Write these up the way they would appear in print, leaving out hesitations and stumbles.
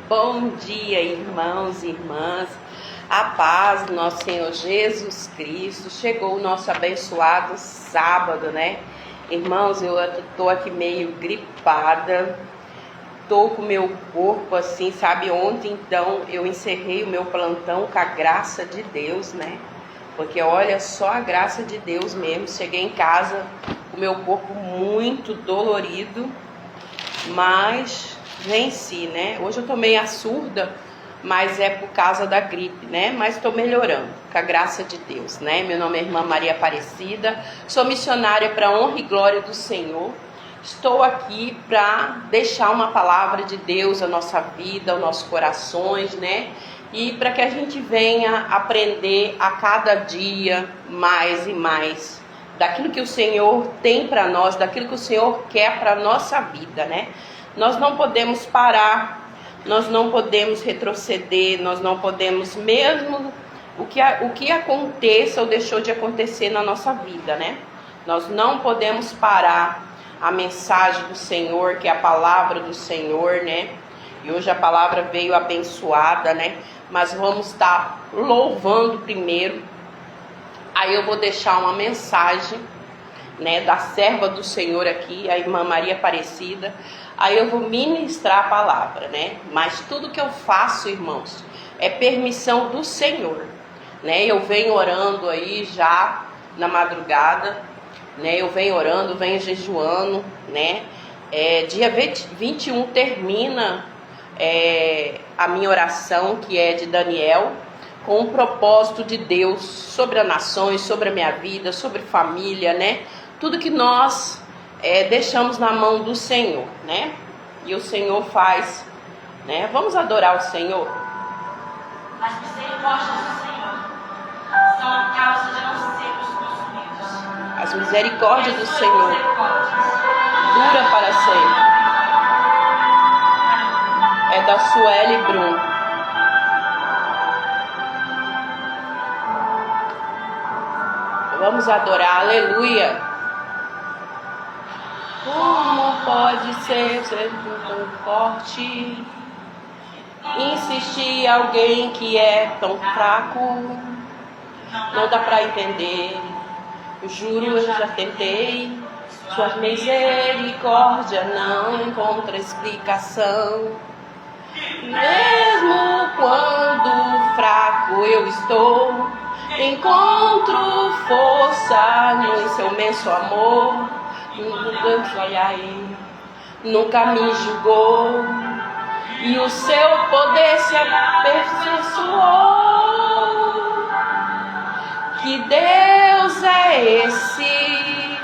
Bom dia, irmãos e irmãs. A paz do nosso Senhor Jesus Cristo. Chegou o nosso abençoado sábado, né? Irmãos, eu tô aqui meio gripada. Tô com o meu corpo assim, sabe? Ontem, então, eu encerrei o meu plantão com a graça de Deus, né? Porque olha só a graça de Deus mesmo. Cheguei em casa com o meu corpo muito dolorido, mas venci, né? Hoje eu tô meio surda, mas é por causa da gripe, né? Mas tô melhorando, com a graça de Deus, né? Meu nome é Irmã Maria Aparecida, sou missionária para a honra e glória do Senhor. Estou aqui para deixar uma palavra de Deus à nossa vida, aos nossos corações, né? E para que a gente venha aprender a cada dia mais e mais daquilo que o Senhor tem para nós, daquilo que o Senhor quer para a nossa vida, né? Nós não podemos parar, nós não podemos retroceder, nós não podemos, mesmo o que aconteça ou deixou de acontecer na nossa vida, né? Nós não podemos parar a mensagem do Senhor, que é a palavra do Senhor, né? E hoje a palavra veio abençoada, né? Mas vamos estar louvando primeiro. Aí eu vou deixar uma mensagem, né, da serva do Senhor aqui, a Irmã Maria Aparecida. Aí eu vou ministrar a palavra, né? Mas tudo que eu faço, irmãos, é permissão do Senhor, né? Eu venho orando aí já na madrugada, né? Eu venho orando, venho jejuando, né? Dia 21 termina a minha oração, que é de Daniel, com o propósito de Deus sobre as nações, sobre a minha vida, sobre família, né? Tudo que nós deixamos na mão do Senhor, né? E o Senhor faz, né? Vamos adorar o Senhor. As misericórdias do Senhor são a causa de não sermos consumidos. As misericórdias do Senhor dura para sempre. É da Sueli Brum. Vamos adorar, aleluia. Como pode ser tão forte, insistir em alguém que é tão fraco? Não dá para entender. Eu juro, eu já tentei. Sua misericórdia não encontra explicação. Mesmo quando fraco eu estou, encontro força no seu imenso amor. Nunca me julgou e o seu poder se aperfeiçoou. Que Deus é esse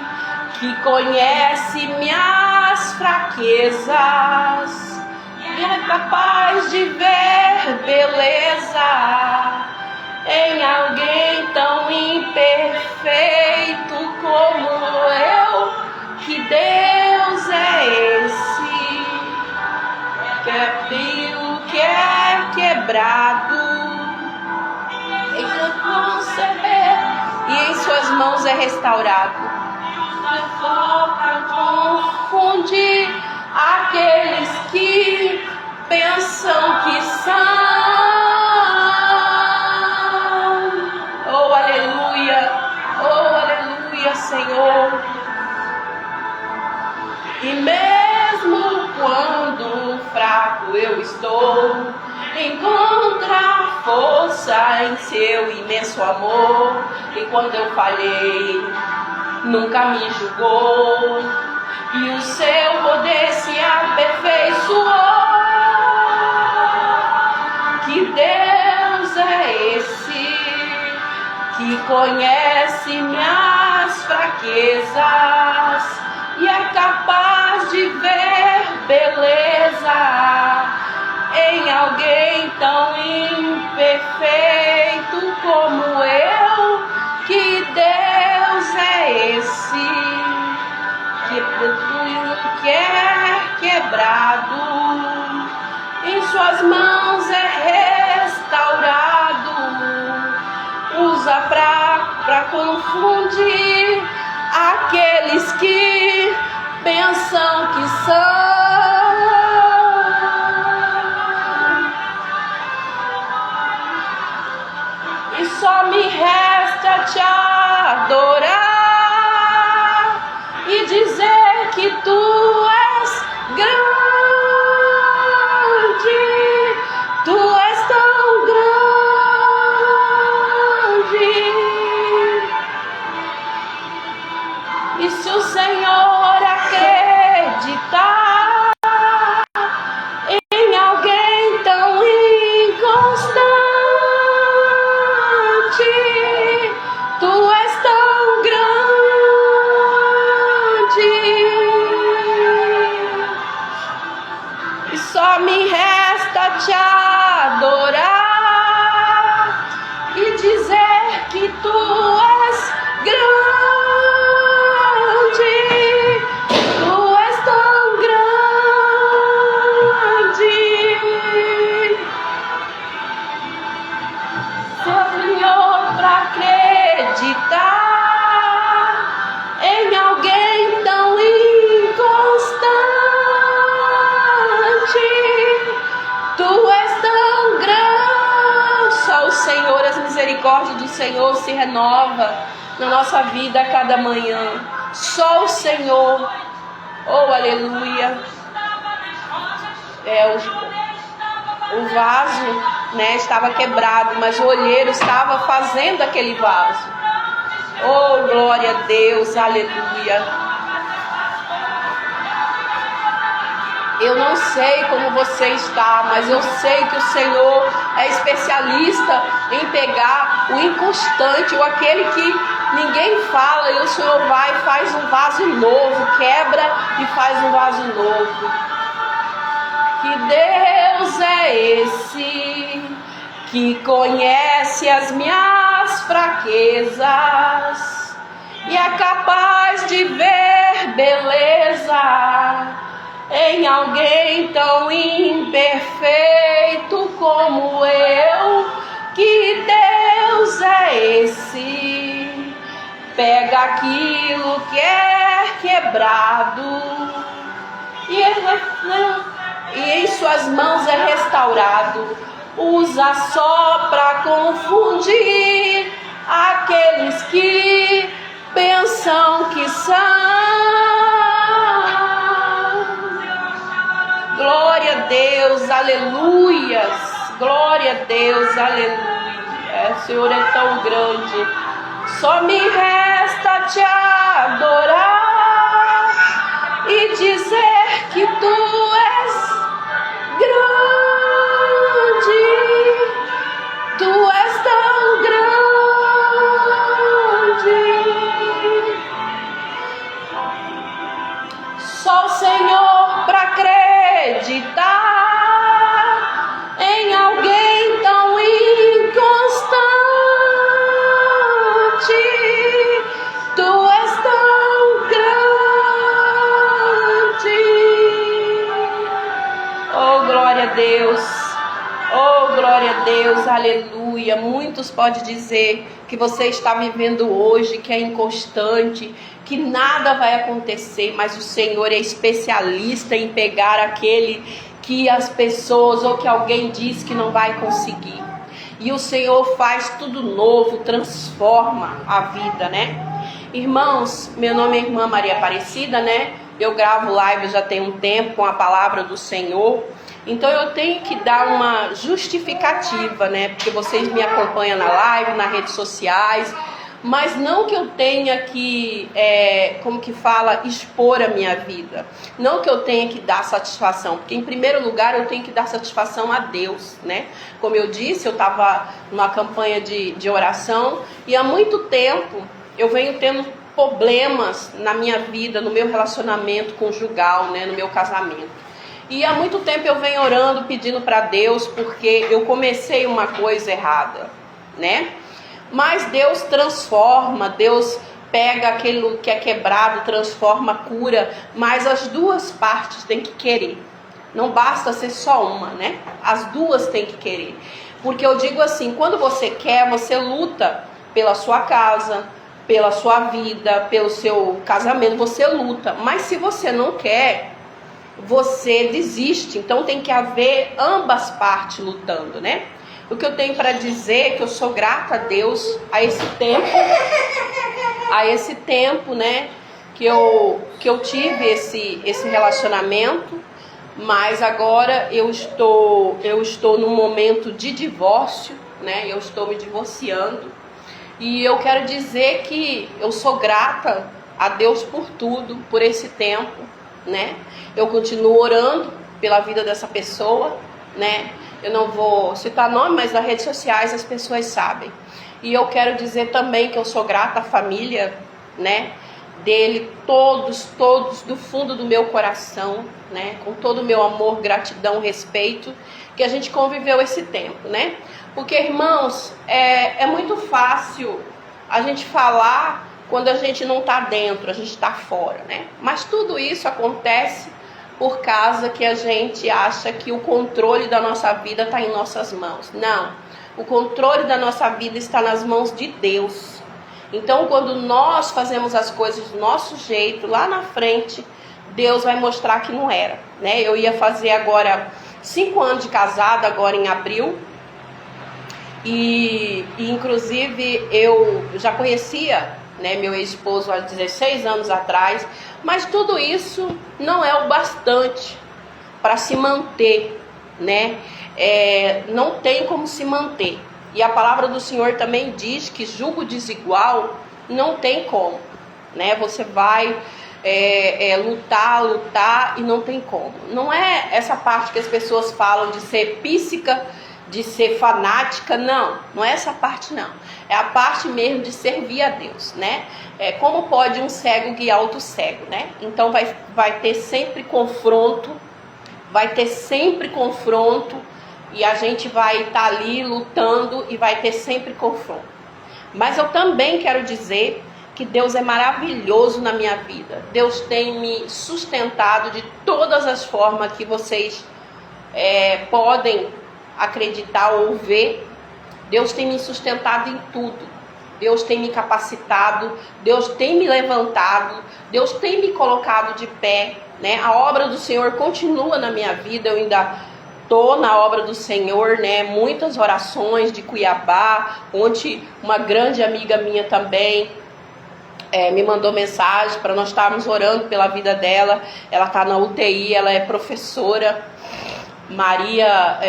que conhece minhas fraquezas e é capaz de ver beleza em alguém tão imperfeito como eu. Que Deus é esse que é pio, que é quebrado, em conceber e em suas mãos é restaurado. Confunde aqueles que pensam que são. Oh aleluia, Senhor. E mesmo quando fraco eu estou, encontra força em seu imenso amor. E quando eu falhei, nunca me julgou e o seu poder se aperfeiçoou. Que Deus é esse que conhece minhas fraquezas e é capaz de ver beleza em alguém tão imperfeito como eu. Que Deus é esse que é quebrado, em suas mãos é restaurado. Usa pra confundir aqueles que pensam que são. e só me resta te adorar e dizer que tu és grande, tu és tão grande, Senhor, para acreditar em alguém tão inconstante, tu és tão grande. Só o Senhor, as misericórdias do Senhor se renova na nossa vida a cada manhã. Só o Senhor. Oh, aleluia. O vaso, né, estava quebrado, mas o olheiro estava fazendo aquele vaso. Oh, glória a Deus, aleluia. Eu não sei como você está, mas eu sei que o Senhor é especialista em pegar o inconstante, ou aquele que ninguém fala, e o Senhor vai e faz um vaso novo, quebra e faz um vaso novo. Que Deus é esse que conhece as minhas fraquezas e é capaz de ver beleza em alguém tão imperfeito como eu. Que Deus é esse? Pega aquilo que é quebrado e em suas mãos é restaurado. Usa só para confundir aqueles que pensam que são. Glória a Deus, aleluias. Glória a Deus, aleluia. O Senhor é tão grande. Só me resta te adorar e dizer que tu és grande, tu és tão grande. Só o Senhor para acreditar em alguém tão inconstante. Tu és tão grande. Oh, glória a Deus. Oh, glória a Deus, aleluia. Muitos podem dizer que você está vivendo hoje, que é inconstante, que nada vai acontecer, mas o Senhor é especialista em pegar aquele que as pessoas ou que alguém diz que não vai conseguir. E o Senhor faz tudo novo, transforma a vida, né? Irmãos, meu nome é Irmã Maria Aparecida, né? Eu gravo live já tem um tempo com a palavra do Senhor. Então eu tenho que dar uma justificativa, né? Porque vocês me acompanham na live, nas redes sociais. Mas não que eu tenha que, expor a minha vida. Não que eu tenha que dar satisfação. Porque em primeiro lugar eu tenho que dar satisfação a Deus, né? Como eu disse, eu estava numa campanha de oração. E há muito tempo eu venho tendo problemas na minha vida, no meu relacionamento conjugal, né? No meu casamento. E há muito tempo eu venho orando, pedindo para Deus, porque eu comecei uma coisa errada, né? Mas Deus transforma, Deus pega aquilo que é quebrado, transforma, cura, mas as duas partes têm que querer. Não basta ser só uma, né? As duas têm que querer. Porque eu digo assim, quando você quer, você luta pela sua casa, pela sua vida, pelo seu casamento, você luta. Mas se você não quer, você desiste. Então tem que haver ambas partes lutando, né? O que eu tenho para dizer é que eu sou grata a Deus a esse tempo, né, que eu tive esse relacionamento, mas agora eu estou num momento de divórcio, né? Eu estou me divorciando e eu quero dizer que eu sou grata a Deus por tudo, por esse tempo, né? Eu continuo orando pela vida dessa pessoa, né? Eu não vou citar nome, mas nas redes sociais as pessoas sabem. E eu quero dizer também que eu sou grata à família, né, dele, todos do fundo do meu coração, né? Com todo o meu amor, gratidão, respeito, que a gente conviveu esse tempo, né? Porque, irmãos, é muito fácil a gente falar quando a gente não está dentro, a gente está fora, né? Mas tudo isso acontece por causa que a gente acha que o controle da nossa vida está em nossas mãos. Não, o controle da nossa vida está nas mãos de Deus. Então, quando nós fazemos as coisas do nosso jeito, lá na frente, Deus vai mostrar que não era, né? Eu ia fazer agora 5 anos de casada, agora em abril, e inclusive eu já conhecia, né, meu ex-esposo há 16 anos atrás, mas tudo isso não é o bastante para se manter, né? Não tem como se manter. E a palavra do Senhor também diz que jugo desigual não tem como, né? Você vai lutar e não tem como. Não é essa parte que as pessoas falam de ser píssica, de ser fanática, não é essa parte não. É a parte mesmo de servir a Deus, né? Como pode um cego guiar outro cego, né? Então vai ter sempre confronto, e a gente vai estar ali lutando e vai ter sempre confronto. Mas eu também quero dizer que Deus é maravilhoso na minha vida. Deus tem me sustentado de todas as formas que vocês podem acreditar ou ver. Deus tem me sustentado em tudo. Deus tem me capacitado, Deus tem me levantado, Deus tem me colocado de pé, né? A obra do Senhor continua na minha vida, eu ainda estou na obra do Senhor, né? Muitas orações de Cuiabá. Ontem uma grande amiga minha também me mandou mensagem para nós estarmos orando pela vida dela. Ela está na UTI, ela é professora, Maria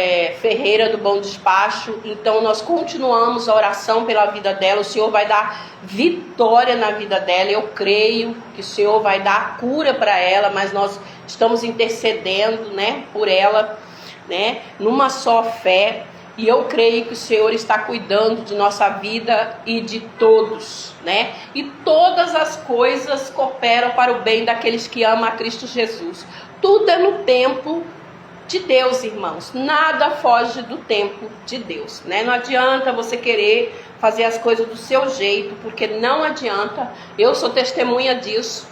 Ferreira do Bom Despacho. Então nós continuamos a oração pela vida dela. O Senhor vai dar vitória na vida dela. Eu creio que o Senhor vai dar cura para ela, mas nós estamos intercedendo, né, por ela, né, numa só fé. E eu creio que o Senhor está cuidando de nossa vida e de todos, né? E todas as coisas cooperam para o bem daqueles que amam a Cristo Jesus. Tudo é no tempo de Deus, irmãos. Nada foge do tempo de Deus, né? Não adianta você querer fazer as coisas do seu jeito, porque não adianta. Eu sou testemunha disso.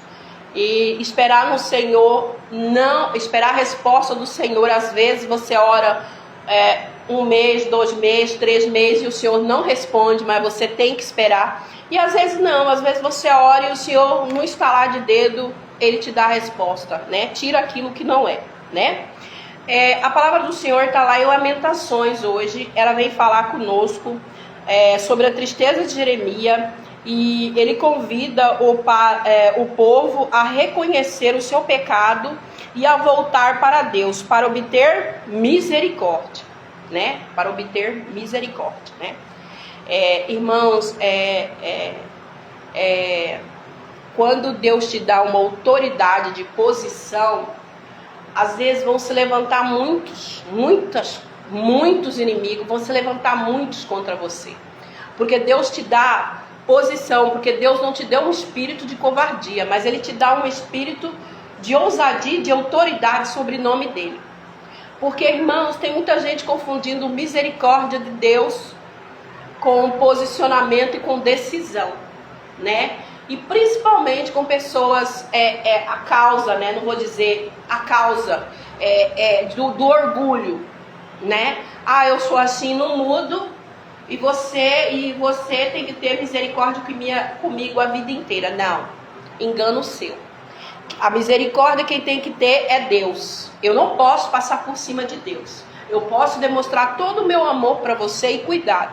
E esperar no Senhor, não esperar a resposta do Senhor. Às vezes você ora 1 mês, 2 meses, 3 meses e o Senhor não responde, mas você tem que esperar. E às vezes não, às vezes você ora e o Senhor, no estalar de dedo, Ele te dá a resposta, né? Tira aquilo que não é, né? A palavra do Senhor está lá em Lamentações hoje. Ela vem falar conosco sobre a tristeza de Jeremias. E ele convida o povo a reconhecer o seu pecado e a voltar para Deus, para obter misericórdia, né? Para obter misericórdia, né? Irmãos, quando Deus te dá uma autoridade de posição, às vezes vão se levantar muitos inimigos, vão se levantar muitos contra você, porque Deus te dá posição, porque Deus não te deu um espírito de covardia, mas Ele te dá um espírito de ousadia e de autoridade sobre o nome dEle. Porque, irmãos, tem muita gente confundindo misericórdia de Deus com posicionamento e com decisão, né? E principalmente com pessoas, a causa, né? Não vou dizer a causa, do orgulho, né? Eu sou assim, não mudo. E você tem que ter misericórdia comigo a vida inteira. Não, engano seu. A misericórdia quem tem que ter é Deus. Eu não posso passar por cima de Deus. Eu posso demonstrar todo o meu amor para você e cuidado.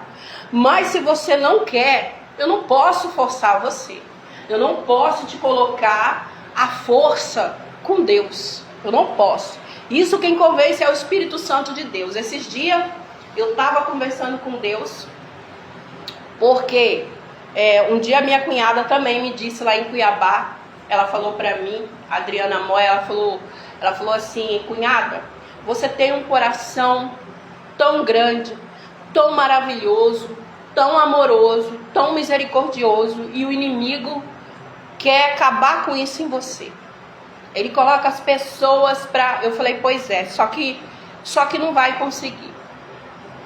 Mas se você não quer, eu não posso forçar você. Eu não posso te colocar à força com Deus. Eu não posso. Isso quem convence é o Espírito Santo de Deus. Esses dias eu estava conversando com Deus, porque um dia minha cunhada também me disse lá em Cuiabá, ela falou para mim, Adriana Moya, ela falou assim: cunhada, você tem um coração tão grande, tão maravilhoso, tão amoroso, tão misericordioso, e o inimigo quer acabar com isso em você. Ele coloca as pessoas para... Eu falei, pois é, só que não vai conseguir.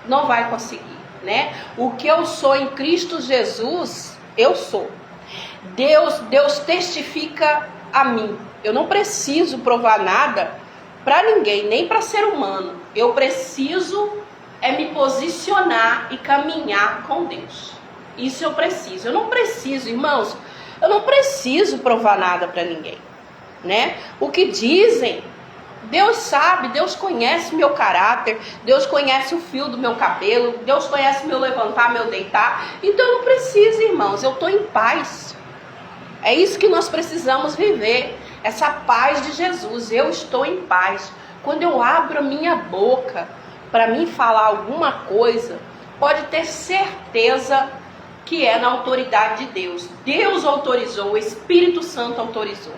Não vai conseguir, né? O que eu sou em Cristo Jesus, eu sou. Deus testifica a mim. Eu não preciso provar nada para ninguém, nem para ser humano. Eu preciso me posicionar e caminhar com Deus. Isso eu preciso. Eu não preciso, irmãos, eu não preciso provar nada para ninguém, né? O que dizem, Deus sabe, Deus conhece meu caráter, Deus conhece o fio do meu cabelo, Deus conhece meu levantar, meu deitar. Então eu não preciso, irmãos, eu estou em paz. É isso que nós precisamos viver, essa paz de Jesus. Eu estou em paz. Quando eu abro a minha boca para mim falar alguma coisa, pode ter certeza que é na autoridade de Deus. Deus autorizou, o Espírito Santo autorizou.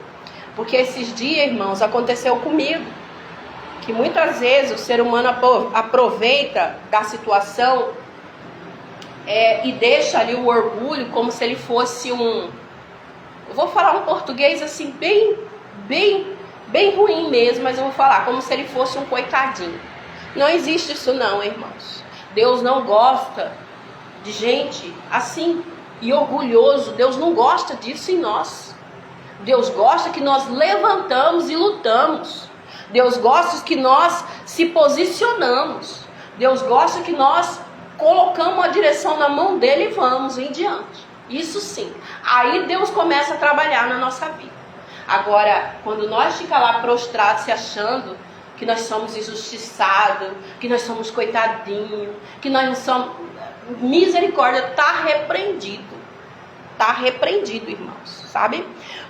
Porque esses dias, irmãos, aconteceu comigo, que muitas vezes o ser humano aproveita da situação e deixa ali o orgulho como se ele fosse um... Eu vou falar um português assim bem ruim mesmo, mas eu vou falar como se ele fosse um coitadinho. Não existe isso não, irmãos. Deus não gosta de gente assim e orgulhoso. Deus não gosta disso em nós. Deus gosta que nós levantamos e lutamos. Deus gosta que nós se posicionamos. Deus gosta que nós colocamos a direção na mão dele e vamos em diante. Isso sim. Aí Deus começa a trabalhar na nossa vida. Agora, quando nós ficamos lá prostrados se achando que nós somos injustiçados, que nós somos coitadinhos, que nós não somos... Misericórdia, está repreendido. Está repreendido, irmãos, sabe?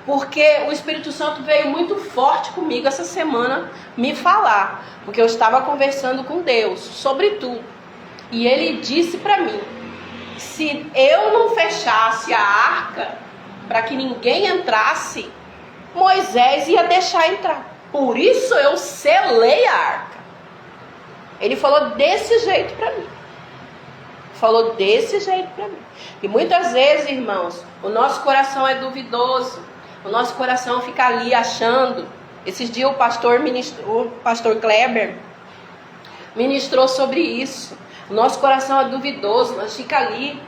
Porque o Espírito Santo veio muito forte comigo essa semana me falar. Porque eu estava conversando com Deus sobre tudo. E ele disse para mim, se eu não fechasse a arca para que ninguém entrasse, Moisés ia deixar entrar. Por isso eu selei a arca. Ele falou desse jeito para mim. Falou desse jeito para mim. E muitas vezes, irmãos, o nosso coração é duvidoso. O nosso coração fica ali achando. Esses dias o pastor Kleber ministrou sobre isso. O nosso coração é duvidoso. Nós fica ali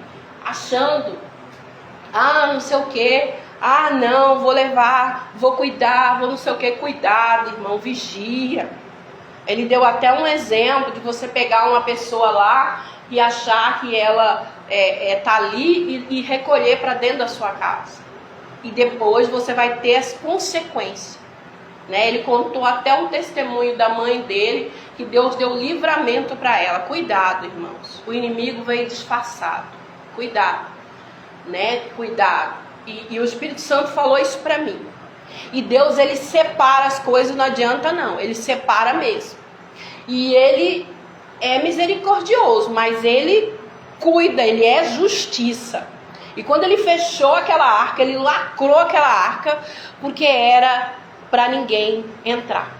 achando. Não sei o que. Não, vou levar, vou cuidar, vou não sei o que. Cuidado, irmão, vigia. Ele deu até um exemplo de você pegar uma pessoa lá e achar que ela tá ali e recolher para dentro da sua casa. E depois você vai ter as consequências, né? Ele contou até um testemunho da mãe dele, que Deus deu livramento para ela. Cuidado, irmãos, o inimigo vem disfarçado. Cuidado, né? Cuidado. E o Espírito Santo falou isso para mim. E Deus, ele separa as coisas, não adianta não, ele separa mesmo. E ele é misericordioso, mas ele cuida, ele é justiça. E quando ele fechou aquela arca, ele lacrou aquela arca, porque era para ninguém entrar.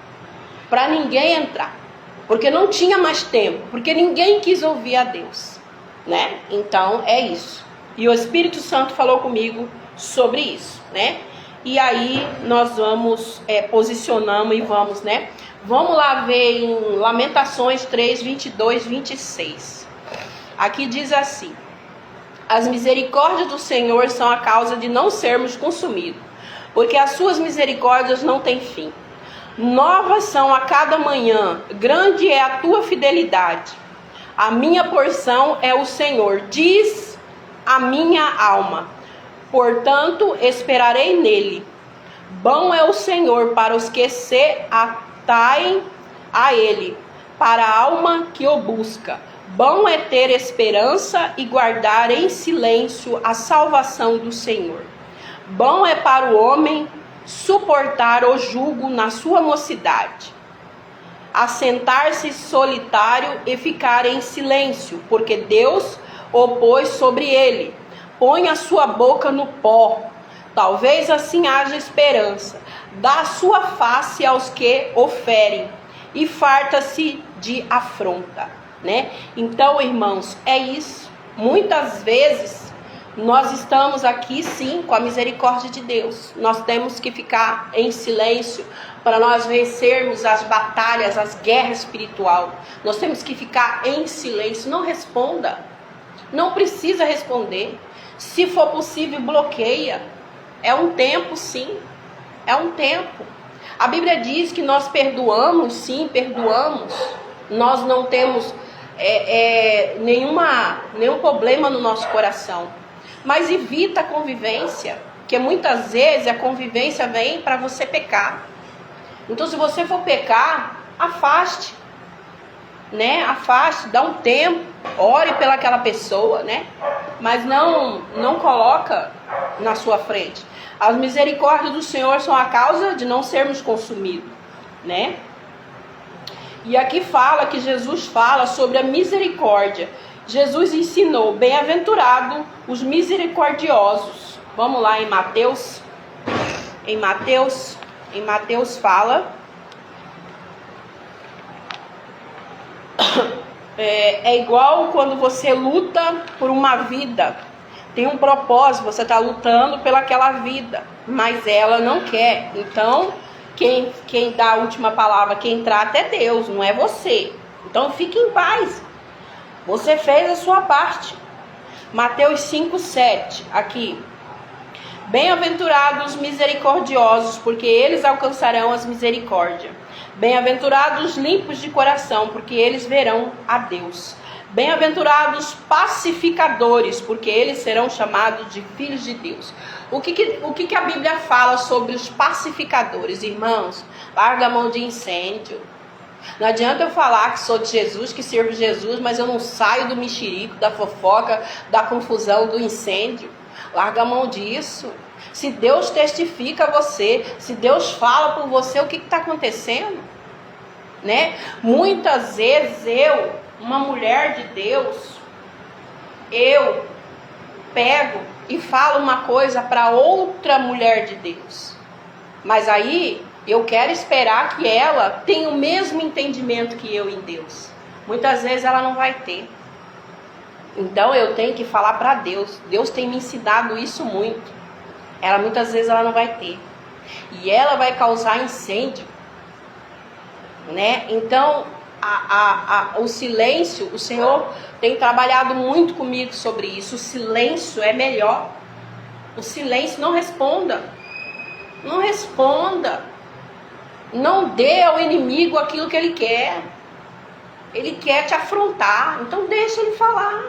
Para ninguém entrar. Porque não tinha mais tempo, porque ninguém quis ouvir a Deus, né? Então é isso. E o Espírito Santo falou comigo sobre isso, né? E aí nós vamos, posicionamos e vamos, né? Vamos lá ver em Lamentações 3, 22, 26. Aqui diz assim: as misericórdias do Senhor são a causa de não sermos consumidos, porque as suas misericórdias não têm fim. Novas são a cada manhã, grande é a tua fidelidade. A minha porção é o Senhor, diz a minha alma. Portanto, esperarei nele. Bom é o Senhor para os que se ataem a ele, para a alma que o busca. Bom é ter esperança e guardar em silêncio a salvação do Senhor. Bom é para o homem suportar o jugo na sua mocidade, assentar-se solitário e ficar em silêncio, porque Deus o pôs sobre ele. Põe a sua boca no pó, talvez assim haja esperança. Dá a sua face aos que o ferem e farta-se de afronta, né? Então, irmãos, é isso. Muitas vezes Nós estamos aqui sim com a misericórdia de Deus. Nós temos que ficar em silêncio para nós vencermos as batalhas, as guerras espirituais. Nós temos que ficar em silêncio. Não responda. Não precisa responder. Se for possível, bloqueia. É um tempo, sim. É um tempo. A Bíblia diz que nós perdoamos, sim, perdoamos. Nós não temos nenhum problema no nosso coração. Mas evita a convivência, porque muitas vezes a convivência vem para você pecar. Então, se você for pecar, afaste, né? Afaste, dá um tempo, ore pelaquela pessoa, né? Mas não coloca na sua frente. As misericórdias do Senhor são a causa de não sermos consumidos, né? E aqui fala que Jesus fala sobre a misericórdia. Jesus ensinou, bem-aventurado os misericordiosos. Vamos lá em Mateus. Em Mateus fala. É igual quando você luta por uma vida. Tem um propósito, você está lutando pelaquela vida, mas ela não quer. Então, quem dá a última palavra, quem trata é Deus, não é você. Então, fique em paz. Você fez a sua parte. Mateus 5:7, aqui. Bem-aventurados os misericordiosos, porque eles alcançarão as misericórdias. Bem-aventurados os limpos de coração, porque eles verão a Deus. Bem-aventurados pacificadores, porque eles serão chamados de filhos de Deus. O que a Bíblia fala sobre os pacificadores, irmãos? Larga a mão de incêndio. Não adianta eu falar que sou de Jesus, que sirvo Jesus, mas eu não saio do mexerico, da fofoca, da confusão, do incêndio. Larga a mão disso. Se Deus testifica você, se Deus fala por você, o que está acontecendo? Né? Muitas vezes uma mulher de Deus, eu pego e falo uma coisa para outra mulher de Deus. Mas aí eu quero esperar que ela tenha o mesmo entendimento que eu em Deus. Muitas vezes ela não vai ter. Então eu tenho que falar para Deus. Deus tem me ensinado isso muito. Muitas vezes ela não vai ter. E ela vai causar incêndio, né? Então o silêncio, o Senhor tem trabalhado muito comigo sobre isso. O silêncio é melhor. O silêncio, não responda. Não responda. Não dê ao inimigo aquilo que ele quer. Ele quer te afrontar. Então deixa ele falar,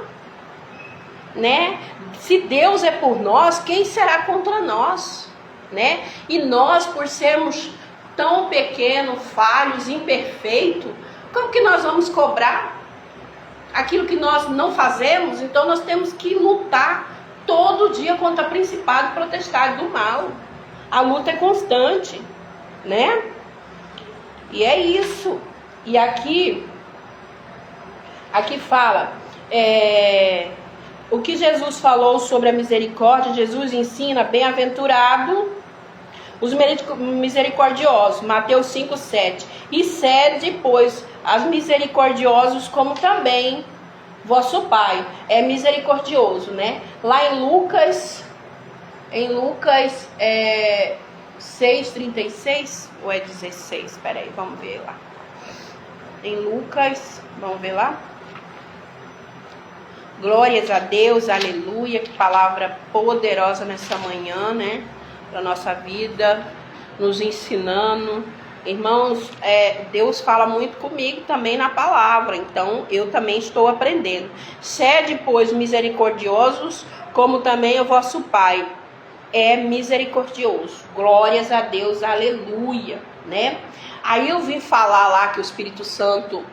né? Se Deus é por nós, quem será contra nós, né? E nós, por sermos tão pequenos, falhos, imperfeitos, como que nós vamos cobrar aquilo que nós não fazemos? Então nós temos que lutar todo dia contra principado e potestade do mal. A luta é constante, né? E é isso. E aqui fala, o que Jesus falou sobre a misericórdia. Jesus ensina, bem-aventurado os misericordiosos, Mateus 5:7. E sede, pois, as misericordiosos, como também vosso Pai é misericordioso, né? Lá em Lucas 6:36, ou é 16? Espera aí, vamos ver lá. Em Lucas, vamos ver lá. Glórias a Deus, aleluia, que palavra poderosa nessa manhã, né? Para nossa vida, nos ensinando. Irmãos, Deus fala muito comigo também na palavra, então eu também estou aprendendo. Sede, pois, misericordiosos, como também o vosso Pai é misericordioso. Glórias a Deus, aleluia, né? Aí eu vim falar lá que o Espírito Santo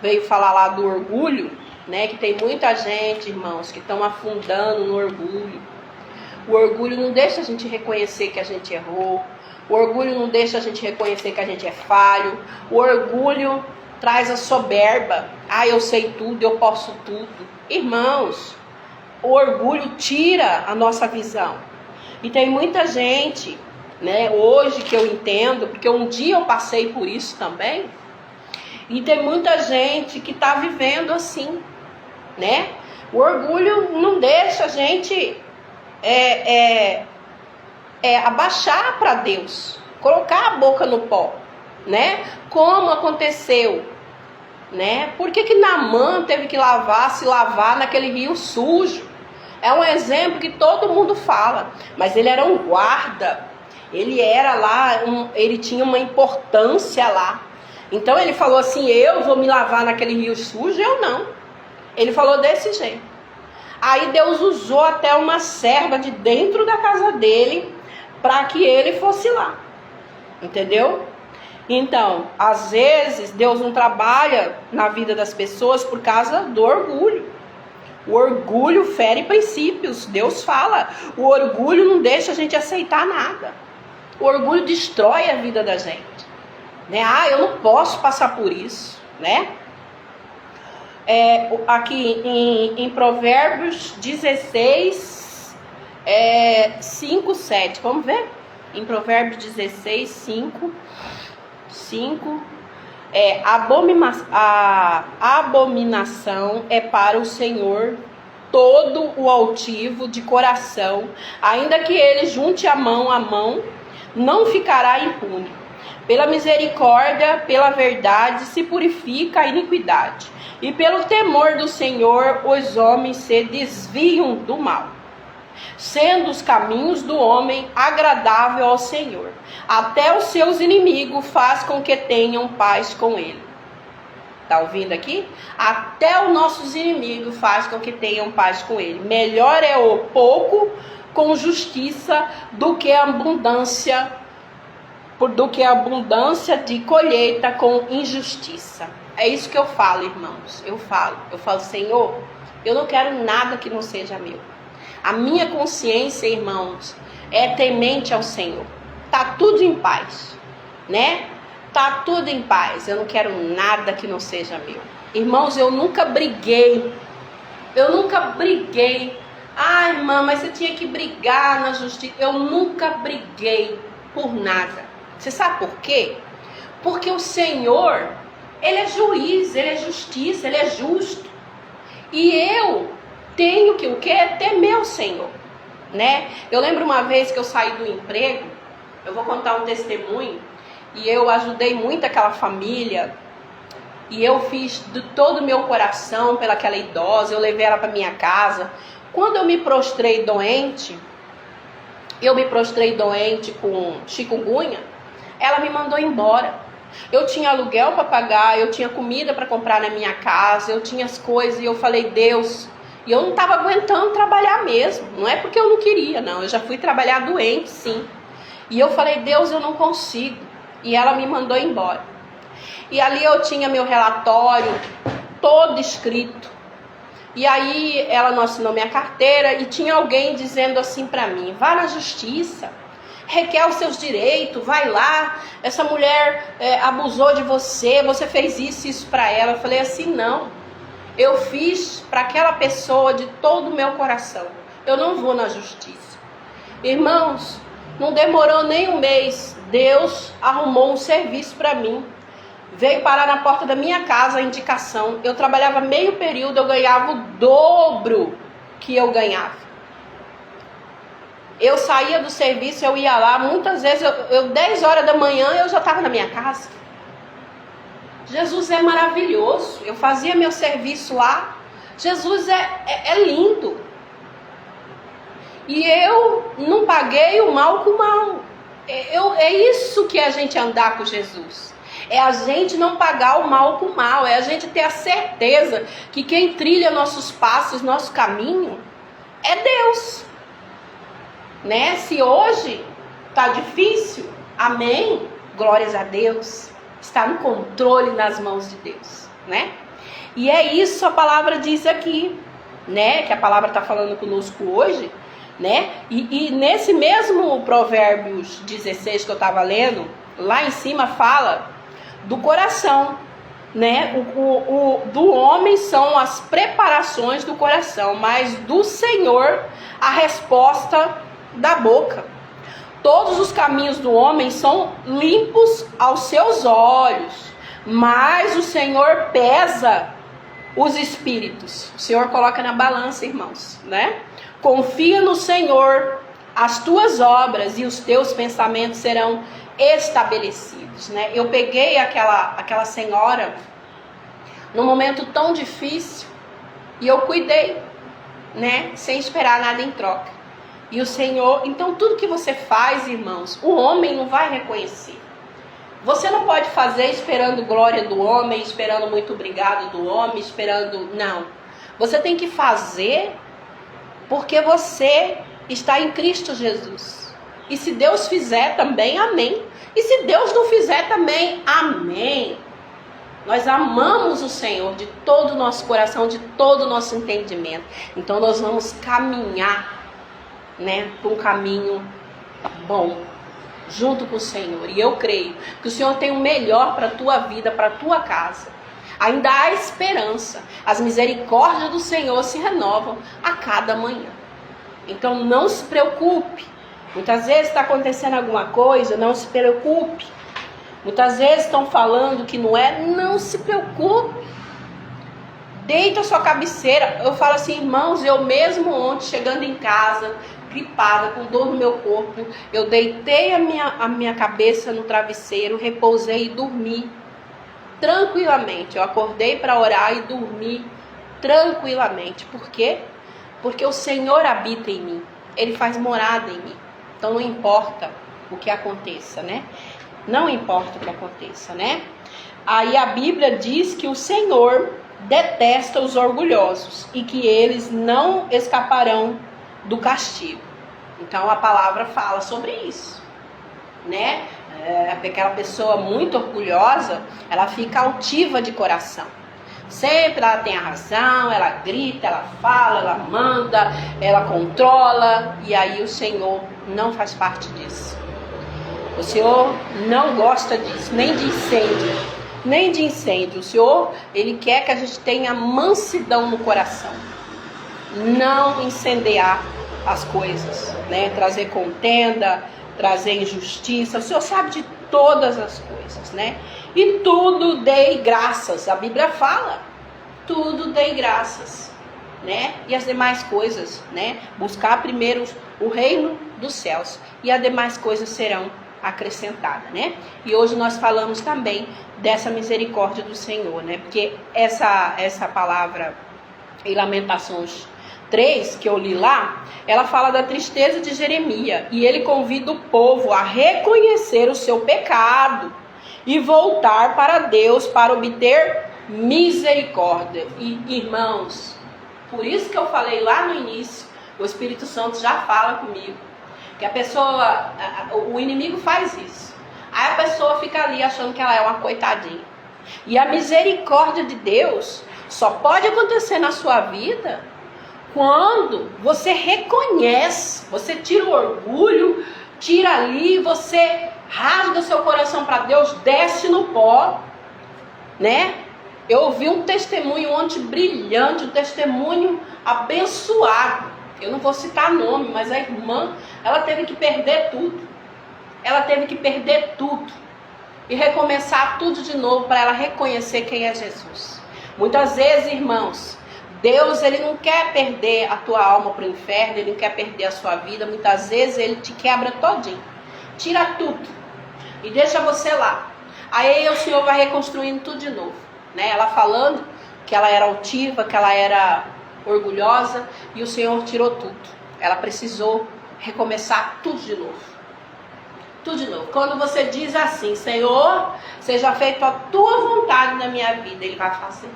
veio falar lá do orgulho, né? Que tem muita gente, irmãos, que estão afundando no orgulho. O orgulho não deixa a gente reconhecer que a gente errou. O orgulho não deixa a gente reconhecer que a gente é falho. O orgulho traz a soberba. Eu sei tudo, eu posso tudo. Irmãos, o orgulho tira a nossa visão. E tem muita gente, né, hoje que eu entendo, porque um dia eu passei por isso também. E tem muita gente que está vivendo assim, né? O orgulho não deixa a gente abaixar para Deus, colocar a boca no pó, né? Como aconteceu, né? Por que Naamã teve que se lavar naquele rio sujo? É um exemplo que todo mundo fala, mas ele era um guarda, ele era lá, ele tinha uma importância lá. Então ele falou assim: eu vou me lavar naquele rio sujo? Eu não. Ele falou desse jeito. Aí Deus usou até uma serva de dentro da casa dele para que ele fosse lá, entendeu? Então, às vezes Deus não trabalha na vida das pessoas por causa do orgulho. O orgulho fere princípios, Deus fala. O orgulho não deixa a gente aceitar nada. O orgulho destrói a vida da gente, né? Eu não posso passar por isso, né? Aqui em Provérbios 16, 5, 7. Vamos ver? Em Provérbios 16, 5. A abominação é para o Senhor todo o altivo de coração, ainda que ele junte a mão, não ficará impune. Pela misericórdia, pela verdade se purifica a iniquidade, e pelo temor do Senhor os homens se desviam do mal, sendo os caminhos do homem agradável ao Senhor. Até os seus inimigos faz com que tenham paz com ele. Tá ouvindo aqui? Até os nossos inimigos faz com que tenham paz com ele. Melhor é o pouco com justiça do que a abundância de colheita com injustiça. É isso que eu falo, irmãos. Eu falo, Senhor, eu não quero nada que não seja meu. A minha consciência, irmãos, é temente ao Senhor. Tá tudo em paz, né? Tá tudo em paz. Eu não quero nada que não seja meu. Irmãos, eu nunca briguei. Ah, irmã, mas você tinha que brigar na justiça. Eu nunca briguei por nada. Você sabe por quê? Porque o Senhor, Ele é juiz, Ele é justiça, Ele é justo. E eu tenho que o quê? Temer o Senhor, né? Eu lembro uma vez que eu saí do emprego, eu vou contar um testemunho, e eu ajudei muito aquela família, e eu fiz de todo o meu coração pelaquela idosa, eu levei ela para minha casa. Quando eu me prostrei doente com chikungunya, ela me mandou embora. Eu tinha aluguel para pagar, eu tinha comida para comprar na minha casa, eu tinha as coisas, e eu falei: Deus, e eu não estava aguentando trabalhar mesmo, não é porque eu não queria, não, eu já fui trabalhar doente, sim. E eu falei: Deus, eu não consigo. E ela me mandou embora. E ali eu tinha meu relatório todo escrito. E aí ela não assinou minha carteira, e tinha alguém dizendo assim para mim: vá na justiça, requer os seus direitos, vai lá, essa mulher abusou de você, você fez isso para ela. Eu falei assim: não, eu fiz para aquela pessoa de todo o meu coração, eu não vou na justiça. Irmãos, não demorou nem um mês, Deus arrumou um serviço para mim. Veio parar na porta da minha casa a indicação. Eu trabalhava meio período, eu ganhava o dobro que eu ganhava. Eu saía do serviço, eu ia lá, muitas vezes, 10 horas da manhã, eu já estava na minha casa. Jesus é maravilhoso. Eu fazia meu serviço lá. Jesus é lindo. E eu não paguei o mal com o mal. É isso que é a gente andar com Jesus. É a gente não pagar o mal com o mal. É a gente ter a certeza que quem trilha nossos passos, nosso caminho, é Deus. Né? Se hoje está difícil, amém, glórias a Deus, está no controle, nas mãos de Deus, né? E é isso a palavra diz aqui, né? Que a palavra está falando conosco hoje, né? E nesse mesmo Provérbios 16 que eu estava lendo, lá em cima fala do coração, né? Do homem são as preparações do coração, mas do Senhor a resposta da boca. Todos os caminhos do homem são limpos aos seus olhos, mas o Senhor pesa os espíritos. O Senhor coloca na balança, irmãos, né? Confia no Senhor, as tuas obras e os teus pensamentos serão estabelecidos, né? Eu peguei aquela senhora num momento tão difícil e eu cuidei, né? Sem esperar nada em troca. E o Senhor, então tudo que você faz, irmãos, o homem não vai reconhecer. Você não pode fazer esperando glória do homem, esperando muito obrigado do homem, esperando... Não. Você tem que fazer porque você está em Cristo Jesus. E se Deus fizer também, amém. E se Deus não fizer também, amém. Nós amamos o Senhor de todo o nosso coração, de todo o nosso entendimento. Então nós vamos caminhar, né, por um caminho bom, junto com o Senhor. E eu creio que o Senhor tem o melhor para a tua vida, para a tua casa. Ainda há esperança. As misericórdias do Senhor se renovam a cada manhã. Então não se preocupe. Muitas vezes está acontecendo alguma coisa, não se preocupe. Muitas vezes estão falando que não é, não se preocupe. Deita a sua cabeceira. Eu falo assim, irmãos, eu mesmo ontem, chegando em casa, gripada, com dor no meu corpo, eu deitei a minha cabeça no travesseiro, repousei e dormi tranquilamente. Eu acordei para orar e dormi tranquilamente. Por quê? Porque o Senhor habita em mim. Ele faz morada em mim. Então não importa o que aconteça, né? Não importa o que aconteça, né? Aí a Bíblia diz que o Senhor detesta os orgulhosos e que eles não escaparão do castigo. Então a palavra fala sobre isso, né? Aquela pessoa muito orgulhosa, ela fica altiva de coração. Sempre ela tem a razão, ela grita, ela fala, ela manda, ela controla. E aí o Senhor não faz parte disso. O Senhor não gosta disso, nem de incêndio. Nem de incêndio. O Senhor, Ele quer que a gente tenha mansidão no coração. Não incendiar as coisas, né? Trazer contenda, trazer injustiça. O Senhor sabe de todas as coisas, né? E tudo dei graças. A Bíblia fala, tudo dei graças, né? E as demais coisas, né? Buscar primeiro o reino dos céus e as demais coisas serão acrescentadas, né? E hoje nós falamos também dessa misericórdia do Senhor, né? Porque essa palavra em Lamentações 3, que eu li lá, ela fala da tristeza de Jeremias. E ele convida o povo a reconhecer o seu pecado e voltar para Deus para obter misericórdia. E irmãos, por isso que eu falei lá no início, o Espírito Santo já fala comigo, que a pessoa, o inimigo faz isso. Aí a pessoa fica ali achando que ela é uma coitadinha. E a misericórdia de Deus só pode acontecer na sua vida quando você reconhece, você tira o orgulho, tira ali, você rasga seu coração para Deus, desce no pó, né? Eu ouvi um testemunho ontem brilhante, um testemunho abençoado. Eu não vou citar nome, mas a irmã, ela teve que perder tudo. Ela teve que perder tudo e recomeçar tudo de novo para ela reconhecer quem é Jesus. Muitas vezes, irmãos, Deus, Ele não quer perder a tua alma para o inferno, Ele não quer perder a sua vida. Muitas vezes Ele te quebra todinho, tira tudo e deixa você lá. Aí o Senhor vai reconstruindo tudo de novo, né? Ela falando que ela era altiva, que ela era orgulhosa, e o Senhor tirou tudo. Ela precisou recomeçar tudo de novo. Tudo de novo. Quando você diz assim, Senhor, seja feita a tua vontade na minha vida, Ele vai fazer.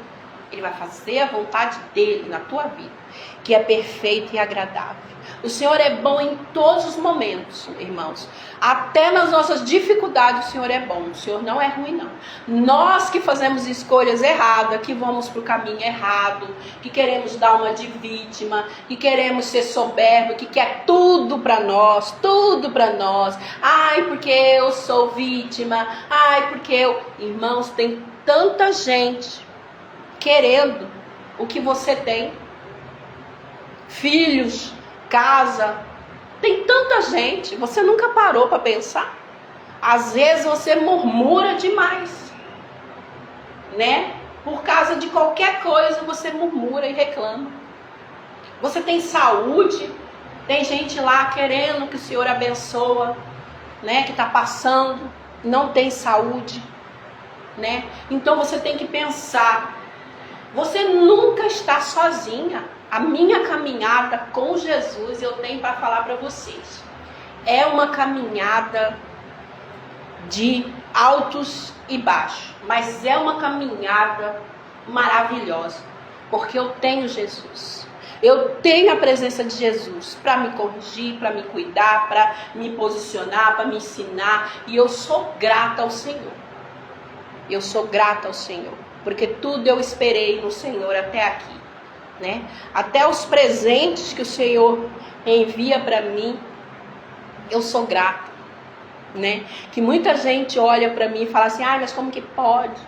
Ele vai fazer a vontade dele na tua vida, que é perfeita e agradável. O Senhor é bom em todos os momentos, irmãos. Até nas nossas dificuldades o Senhor é bom. O Senhor não é ruim, não. Nós que fazemos escolhas erradas, que vamos para o caminho errado, que queremos dar uma de vítima, que queremos ser soberbo, que quer tudo para nós, tudo para nós. Ai, porque eu sou vítima. Ai, porque eu... Irmãos, tem tanta gente querendo o que você tem. Filhos, casa, tem tanta gente. Você nunca parou para pensar? Às vezes você murmura demais, né? Por causa de qualquer coisa você murmura e reclama. Você tem saúde, tem gente lá querendo que o Senhor abençoa, né? Que está passando, não tem saúde, né? Então você tem que pensar, você nunca está sozinha. A minha caminhada com Jesus, eu tenho para falar para vocês, é uma caminhada de altos e baixos, mas é uma caminhada maravilhosa, porque eu tenho Jesus. Eu tenho a presença de Jesus para me corrigir, para me cuidar, para me posicionar, para me ensinar. E eu sou grata ao Senhor. Eu sou grata ao Senhor, porque tudo eu esperei no Senhor até aqui, né? Até os presentes que o Senhor envia para mim, eu sou grata, né? Que muita gente olha para mim e fala assim, mas como que pode,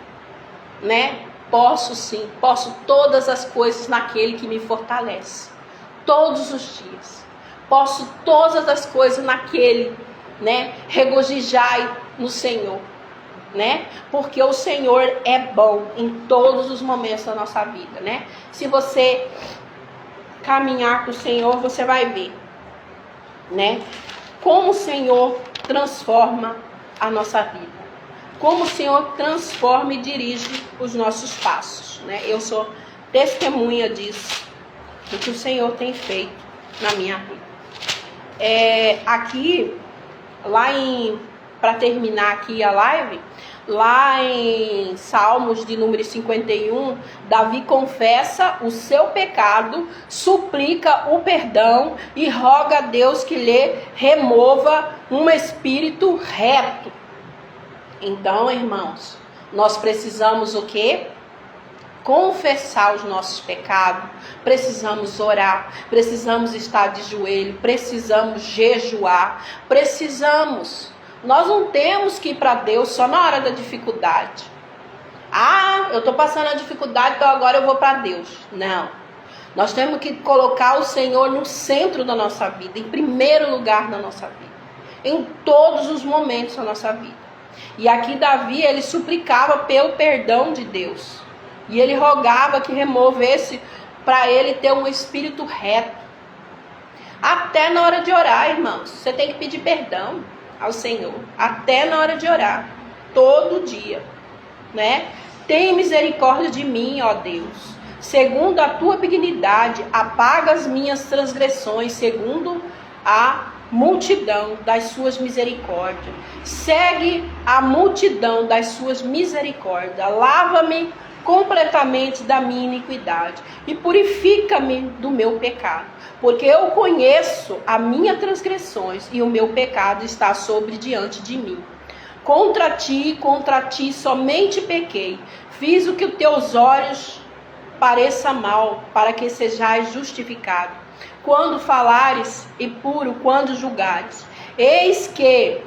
né? Posso sim, posso todas as coisas naquele que me fortalece, todos os dias. Posso todas as coisas naquele, né? Regozijai no Senhor, né? Porque o Senhor é bom em todos os momentos da nossa vida, né? Se você caminhar com o Senhor, você vai ver, né? Como o Senhor transforma a nossa vida. Como o Senhor transforma e dirige os nossos passos, né? Eu sou testemunha disso, do que o Senhor tem feito na minha vida. Aqui, para terminar aqui a live, lá em Salmos de número 51, Davi confessa o seu pecado, suplica o perdão e roga a Deus que lhe remova um espírito reto. Então, irmãos, nós precisamos o quê? Confessar os nossos pecados, precisamos orar, precisamos estar de joelho, precisamos jejuar, nós não temos que ir para Deus só na hora da dificuldade. Eu estou passando a dificuldade, então agora eu vou para Deus. Não, nós temos que colocar o Senhor no centro da nossa vida, em primeiro lugar na nossa vida, em todos os momentos da nossa vida. E aqui Davi, ele suplicava pelo perdão de Deus. E ele rogava que removesse para ele ter um espírito reto. Até na hora de orar, irmãos, você tem que pedir perdão ao Senhor. Até na hora de orar. Todo dia, né? Tem misericórdia de mim, ó Deus. Segundo a tua benignidade, apaga as minhas transgressões, segundo a multidão das suas misericórdias. Segue a multidão das suas misericórdias. Lava-me completamente da minha iniquidade e purifica-me do meu pecado, porque eu conheço as minhas transgressões e o meu pecado está sobre diante de mim. Contra ti somente pequei, fiz o que os teus olhos pareça mal, para que sejais justificado. Quando falares e puro, quando julgares. Eis que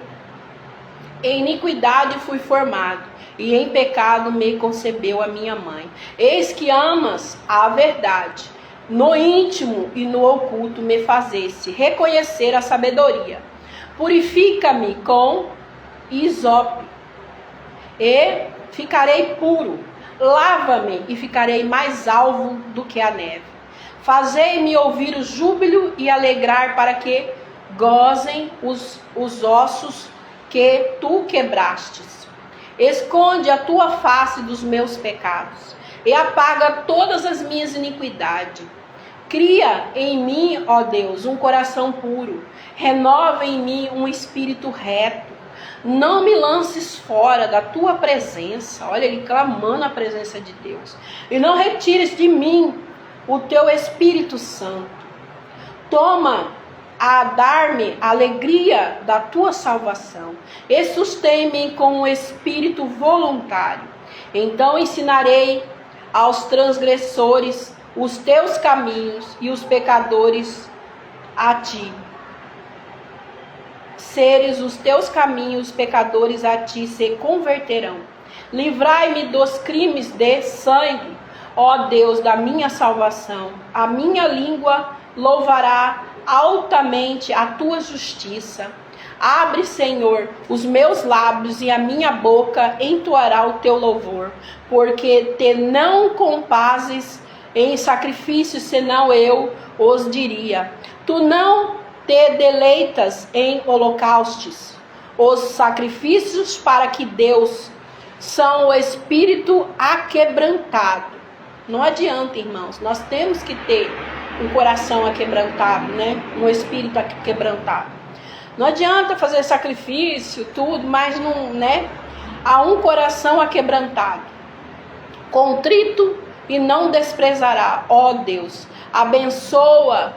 em iniquidade fui formado, e em pecado me concebeu a minha mãe. Eis que amas a verdade, no íntimo e no oculto me fazeste reconhecer a sabedoria. Purifica-me com hisope, e ficarei puro. Lava-me e ficarei mais alvo do que a neve. Fazei-me ouvir o júbilo e alegrar, para que gozem os ossos que tu quebrastes. Esconde a tua face dos meus pecados e apaga todas as minhas iniquidades. Cria em mim, ó Deus, um coração puro. Renova em mim um espírito reto. Não me lances fora da tua presença. Olha, ele clamando a presença de Deus. E não retires de mim o teu Espírito Santo. Toma a dar-me a alegria da tua salvação, e sustém-me com um espírito voluntário. Então ensinarei aos transgressores os teus caminhos, e os pecadores a ti. Seres os teus caminhos, pecadores a ti se converterão. Livrai-me dos crimes de sangue, ó Deus da minha salvação. A minha língua louvará altamente a tua justiça. Abre, Senhor, os meus lábios e a minha boca entoará o teu louvor, porque te não compazes em sacrifícios, senão eu os diria. Tu não te deleitas em holocaustos. Os sacrifícios para que Deus são o espírito aquebrantado. Não adianta, irmãos, nós temos que ter um coração aquebrantado, né? Um espírito aquebrantado. Não adianta fazer sacrifício, tudo, mas não, né? Há um coração aquebrantado, contrito e não desprezará. Ó Deus, abençoa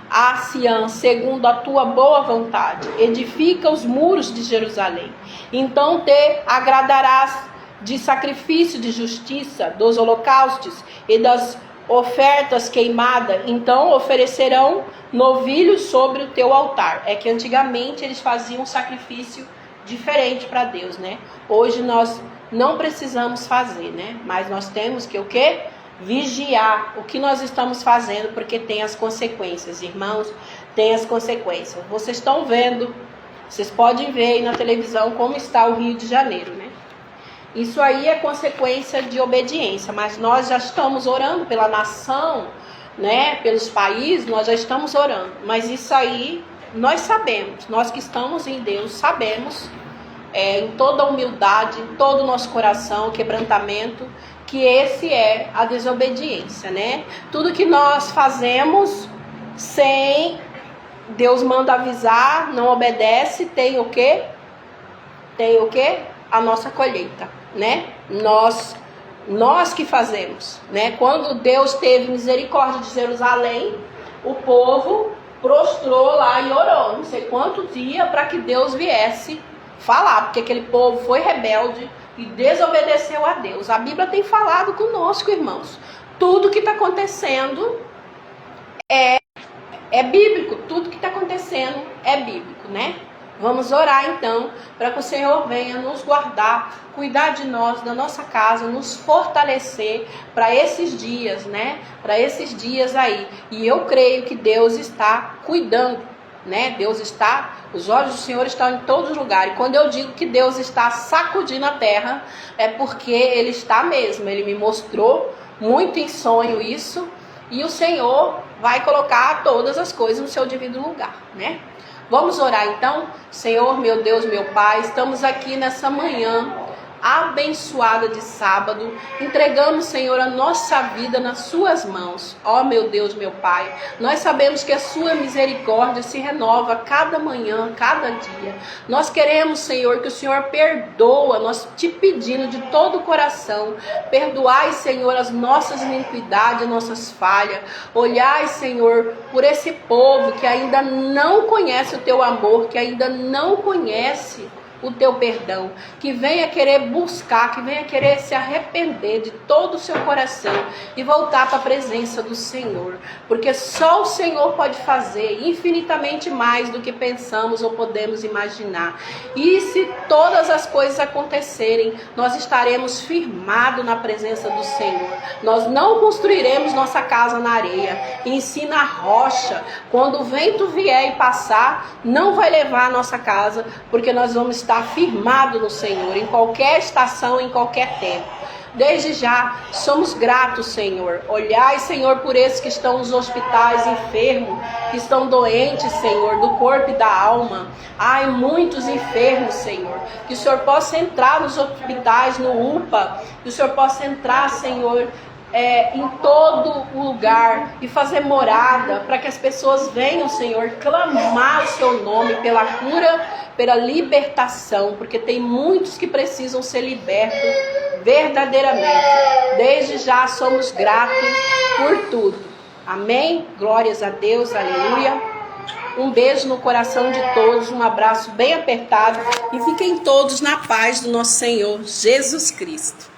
a Sião segundo a tua boa vontade. Edifica os muros de Jerusalém. Então te agradarás de sacrifício de justiça, dos holocaustos e das ofertas queimadas. Então oferecerão novilhos sobre o teu altar. É que antigamente eles faziam um sacrifício diferente para Deus, né? Hoje nós não precisamos fazer, né? Mas nós temos que o quê? Vigiar o que nós estamos fazendo, porque tem as consequências, irmãos, tem as consequências. Vocês estão vendo, vocês podem ver aí na televisão como está o Rio de Janeiro, né? Isso aí é consequência de obediência, mas nós já estamos orando pela nação, né? Pelos países, nós já estamos orando. Mas isso aí, nós sabemos, nós que estamos em Deus, sabemos, em toda a humildade, em todo o nosso coração, quebrantamento, que esse é a desobediência, né? Tudo que nós fazemos sem Deus manda avisar, não obedece, tem o quê? Tem o quê? A nossa colheita, né? Nós que fazemos, né? Quando Deus teve misericórdia de Jerusalém, o povo prostrou lá e orou, não sei quanto dia, para que Deus viesse falar, porque aquele povo foi rebelde e desobedeceu a Deus. A Bíblia tem falado conosco, irmãos. Tudo que está acontecendo é bíblico, tudo que está acontecendo é bíblico, né? Vamos orar então, para que o Senhor venha nos guardar, cuidar de nós, da nossa casa, nos fortalecer para esses dias, né? Para esses dias aí. E eu creio que Deus está cuidando, né? Deus está, os olhos do Senhor estão em todos os lugares. E quando eu digo que Deus está sacudindo a terra, é porque Ele está mesmo. Ele me mostrou muito em sonho isso. E o Senhor vai colocar todas as coisas no seu devido lugar, né? Vamos orar então. Senhor, meu Deus, meu Pai, estamos aqui nessa manhã abençoada de sábado, entregamos, Senhor, a nossa vida nas suas mãos. Ó meu Deus, meu Pai, nós sabemos que a sua misericórdia se renova cada manhã, cada dia. Nós queremos, Senhor, que o Senhor perdoa, nós te pedindo de todo o coração, perdoai, Senhor, as nossas iniquidades, as nossas falhas. Olhai, Senhor, por esse povo que ainda não conhece o teu amor, que ainda não conhece o teu perdão, que venha querer buscar, que venha querer se arrepender de todo o seu coração e voltar para a presença do Senhor, porque só o Senhor pode fazer infinitamente mais do que pensamos ou podemos imaginar. E se todas as coisas acontecerem, nós estaremos firmados na presença do Senhor. Nós não construiremos nossa casa na areia, e sim na rocha. Quando o vento vier e passar, não vai levar a nossa casa, porque nós vamos estar firmado no Senhor, em qualquer estação, em qualquer tempo. Desde já, somos gratos, Senhor. Olhai, Senhor, por esses que estão nos hospitais, enfermos, que estão doentes, Senhor, do corpo e da alma. Ai, muitos enfermos, Senhor. Que o Senhor possa entrar nos hospitais, no UPA, que o Senhor possa entrar, Senhor, em todo o lugar e fazer morada, para que as pessoas venham, Senhor, clamar o seu nome pela cura, pela libertação, porque tem muitos que precisam ser libertos verdadeiramente. Desde já somos gratos por tudo. Amém? Glórias a Deus, aleluia. Um beijo no coração de todos, um abraço bem apertado e fiquem todos na paz do nosso Senhor Jesus Cristo.